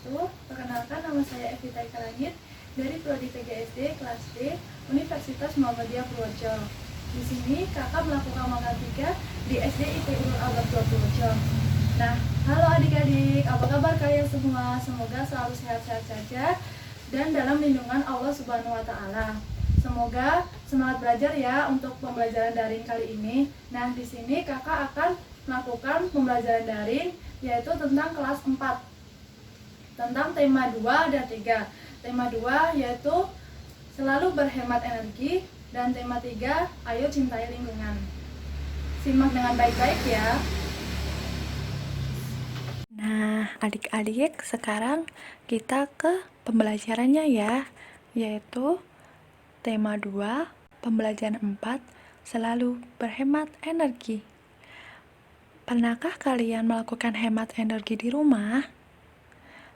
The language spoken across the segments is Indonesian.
wabarakatuh. Perkenalkan, nama saya Evita Ikalangit dari Prodi PGSD kelas D Universitas Muhammadiyah Purworejo. Di sini kakak melakukan magang 3 di SD IP Ulul Albab 2 Purworejo. Nah, halo adik-adik, apa kabar kalian semua? Semoga selalu sehat-sehat saja dan dalam lindungan Allah Subhanahu wa Ta'ala. Semoga semangat belajar ya untuk pembelajaran daring kali ini. Nah, di sini kakak akan melakukan pembelajaran daring yaitu tentang kelas 4. Tentang tema 2 dan 3. Tema 2 yaitu selalu berhemat energi dan tema 3 ayo cintai lingkungan. Simak dengan baik-baik ya. Nah, adik-adik, sekarang kita ke pembelajarannya ya, yaitu tema 2, pembelajaran 4, selalu berhemat energi. Pernahkah kalian melakukan hemat energi di rumah?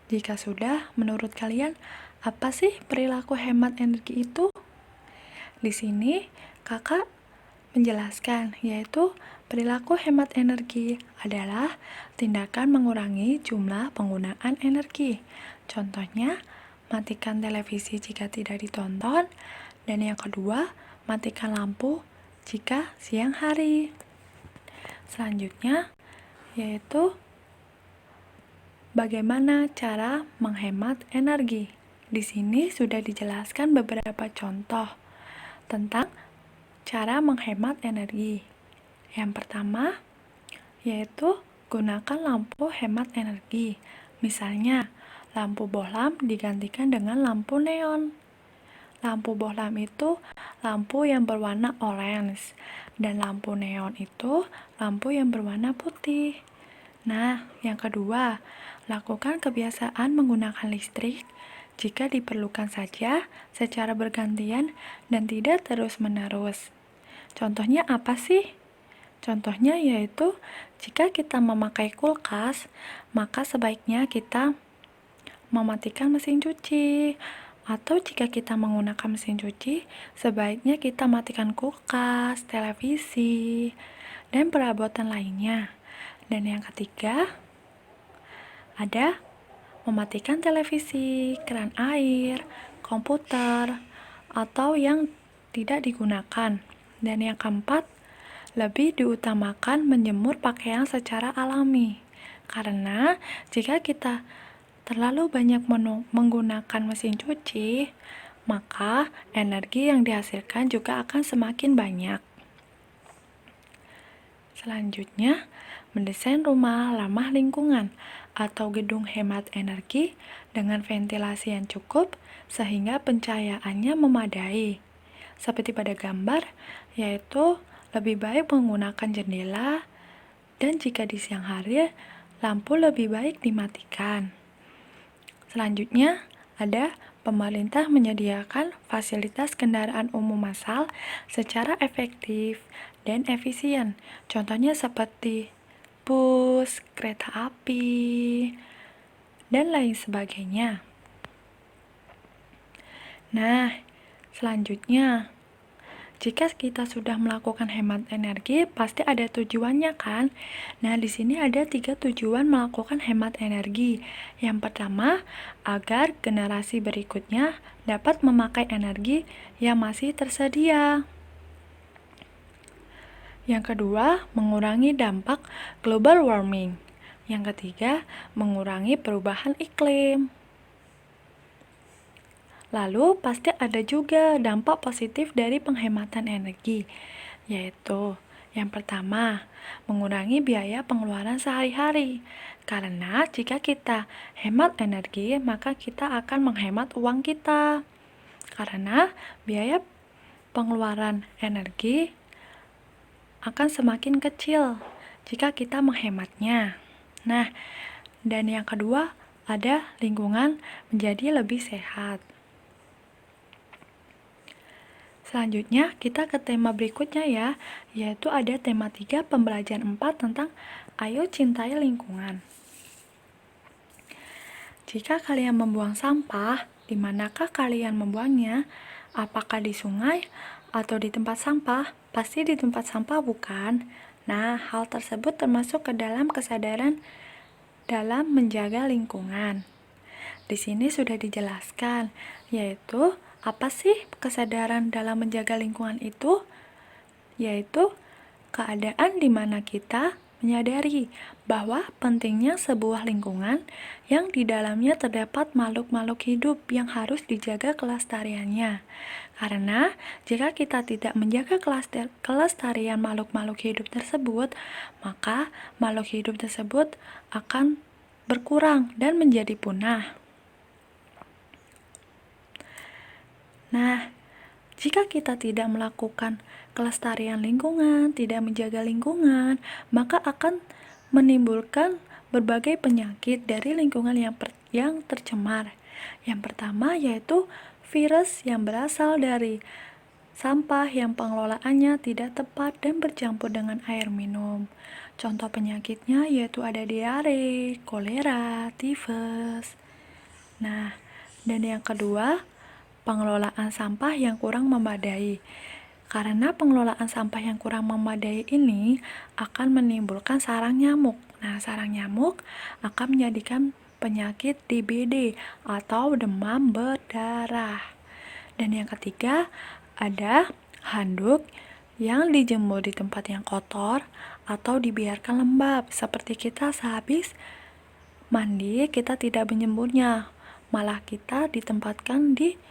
Jika sudah, menurut kalian, apa sih perilaku hemat energi itu? Di sini, kakak menjelaskan, yaitu perilaku hemat energi adalah tindakan mengurangi jumlah penggunaan energi. Contohnya, matikan televisi jika tidak ditonton, dan yang kedua, matikan lampu jika siang hari. Selanjutnya, yaitu bagaimana cara menghemat energi. Di sini sudah dijelaskan beberapa contoh tentang cara menghemat energi. Yang pertama, yaitu gunakan lampu hemat energi. Misalnya, lampu bohlam digantikan dengan lampu neon. Lampu bohlam itu lampu yang berwarna orange, dan lampu neon itu lampu yang berwarna putih. Nah, yang kedua, lakukan kebiasaan menggunakan listrik jika diperlukan saja secara bergantian dan tidak terus-menerus. Contohnya apa sih? Contohnya yaitu jika kita memakai kulkas, maka sebaiknya kita mematikan mesin cuci. Atau jika kita menggunakan mesin cuci, sebaiknya kita matikan kulkas, televisi, dan perabotan lainnya. Dan yang ketiga, ada mematikan televisi, keran air, komputer, atau yang tidak digunakan. Dan yang keempat, lebih diutamakan menjemur pakaian secara alami. Karena jika kita terlalu banyak menggunakan mesin cuci, maka energi yang dihasilkan juga akan semakin banyak. Selanjutnya, mendesain rumah ramah lingkungan atau gedung hemat energi dengan ventilasi yang cukup sehingga pencahayaannya memadai. Seperti pada gambar, yaitu lebih baik menggunakan jendela, dan jika di siang hari, lampu lebih baik dimatikan. Selanjutnya, ada pemerintah menyediakan fasilitas kendaraan umum massal secara efektif dan efisien. Contohnya seperti bus, kereta api, dan lain sebagainya. Nah, selanjutnya, jika kita sudah melakukan hemat energi, pasti ada tujuannya kan? Nah, di sini ada 3 tujuan melakukan hemat energi. Yang pertama, agar generasi berikutnya dapat memakai energi yang masih tersedia. Yang kedua, mengurangi dampak global warming. Yang ketiga, mengurangi perubahan iklim. Lalu, pasti ada juga dampak positif dari penghematan energi, yaitu yang pertama, mengurangi biaya pengeluaran sehari-hari. Karena jika kita hemat energi, maka kita akan menghemat uang kita. Karena biaya pengeluaran energi akan semakin kecil jika kita menghematnya. Nah, dan yang kedua, ada lingkungan menjadi lebih sehat. Selanjutnya, kita ke tema berikutnya ya, yaitu ada tema 3, pembelajaran 4 tentang ayo cintai lingkungan. Jika kalian membuang sampah, di manakah kalian membuangnya? Apakah di sungai atau di tempat sampah? Pasti di tempat sampah, bukan? Nah, hal tersebut termasuk ke dalam kesadaran dalam menjaga lingkungan. Di sini sudah dijelaskan, yaitu apa sih kesadaran dalam menjaga lingkungan itu? Yaitu keadaan di mana kita menyadari bahwa pentingnya sebuah lingkungan yang di dalamnya terdapat makhluk-makhluk hidup yang harus dijaga kelestariannya. Karena jika kita tidak menjaga kelestarian makhluk-makhluk hidup tersebut, maka makhluk hidup tersebut akan berkurang dan menjadi punah. Nah, jika kita tidak melakukan kelestarian lingkungan, tidak menjaga lingkungan, maka akan menimbulkan berbagai penyakit dari lingkungan yang tercemar. Yang pertama yaitu virus yang berasal dari sampah yang pengelolaannya tidak tepat dan bercampur dengan air minum. Contoh penyakitnya yaitu ada diare, kolera, tifus. Nah, dan yang kedua, pengelolaan sampah yang kurang memadai. Karena pengelolaan sampah yang kurang memadai ini akan menimbulkan sarang nyamuk. Nah, sarang nyamuk akan menjadikan penyakit DBD atau demam berdarah. Dan yang ketiga, ada handuk yang dijemur di tempat yang kotor atau dibiarkan lembab. Seperti kita sehabis mandi, kita tidak menjemurnya, malah kita ditempatkan di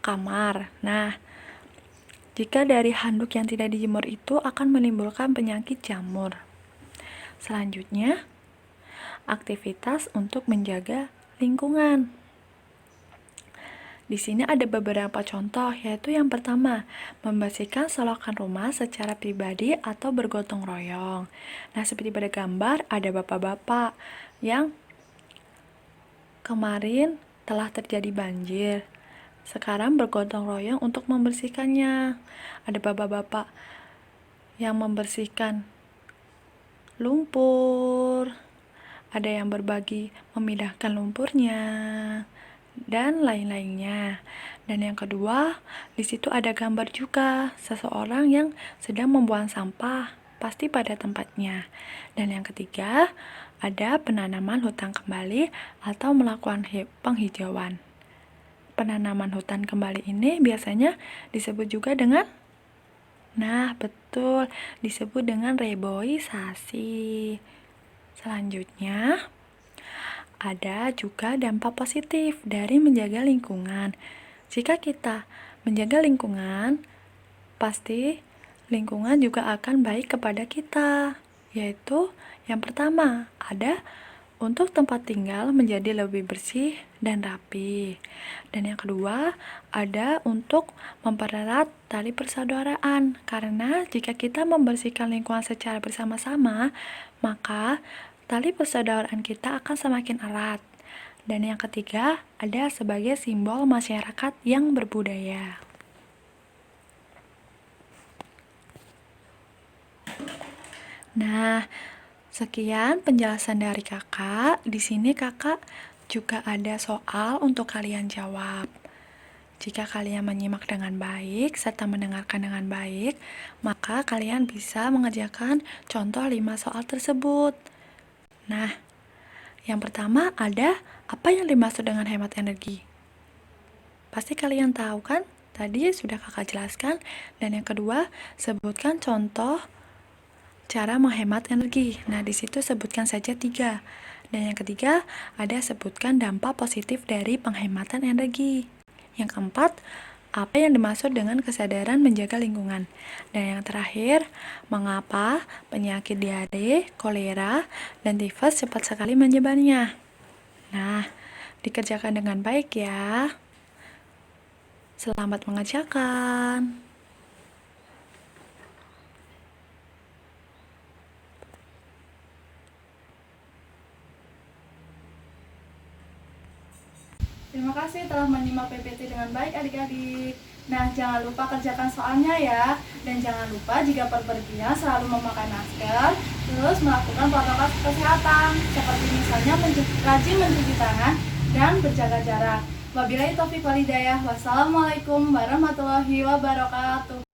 kamar. Nah, jika dari handuk yang tidak dijemur itu akan menimbulkan penyakit jamur. Selanjutnya, aktivitas untuk menjaga lingkungan. Di sini ada beberapa contoh, yaitu yang pertama, membersihkan selokan rumah secara pribadi atau bergotong royong. Nah, seperti pada gambar ada bapak-bapak yang kemarin telah terjadi banjir. Sekarang bergotong royong untuk membersihkannya. Ada bapak-bapak yang membersihkan lumpur, ada yang berbagi memindahkan lumpurnya, dan lain-lainnya. Dan yang kedua, di situ ada gambar juga seseorang yang sedang membuang sampah, pasti pada tempatnya. Dan yang ketiga, ada penanaman hutan kembali atau melakukan penghijauan. Penanaman hutan kembali ini biasanya disebut juga dengan, nah betul, disebut dengan reboisasi. Selanjutnya, ada juga dampak positif dari menjaga lingkungan. Jika kita menjaga lingkungan, pasti lingkungan juga akan baik kepada kita. Yaitu yang pertama, ada untuk tempat tinggal menjadi lebih bersih dan rapi. Dan yang kedua, ada untuk mempererat tali persaudaraan. Karena jika kita membersihkan lingkungan secara bersama-sama, maka tali persaudaraan kita akan semakin erat. Dan yang ketiga, ada sebagai simbol masyarakat yang berbudaya. Nah, sekian penjelasan dari kakak. Di sini kakak juga ada soal untuk kalian jawab. Jika kalian menyimak dengan baik serta mendengarkan dengan baik, maka kalian bisa mengerjakan contoh 5 soal tersebut. Nah, yang pertama ada apa yang dimaksud dengan hemat energi? Pasti kalian tahu kan? Tadi sudah kakak jelaskan. Dan yang kedua, sebutkan contoh cara menghemat energi. Nah, di situ sebutkan saja 3. Dan yang ketiga, ada sebutkan dampak positif dari penghematan energi. Yang keempat, apa yang dimaksud dengan kesadaran menjaga lingkungan. Dan yang terakhir, mengapa penyakit diare, kolera, dan tifus cepat sekali menyebarnya. Nah, dikerjakan dengan baik ya. Selamat mengerjakan. Terima kasih telah menyimak PPT dengan baik adik-adik. Nah, jangan lupa kerjakan soalnya ya. Dan jangan lupa jika perpergian selalu memakai masker, terus melakukan protokol kesehatan, seperti misalnya rajin mencuci tangan dan berjaga jarak. Wabillahi taufiq wal hidayah. Wassalamualaikum warahmatullahi wabarakatuh.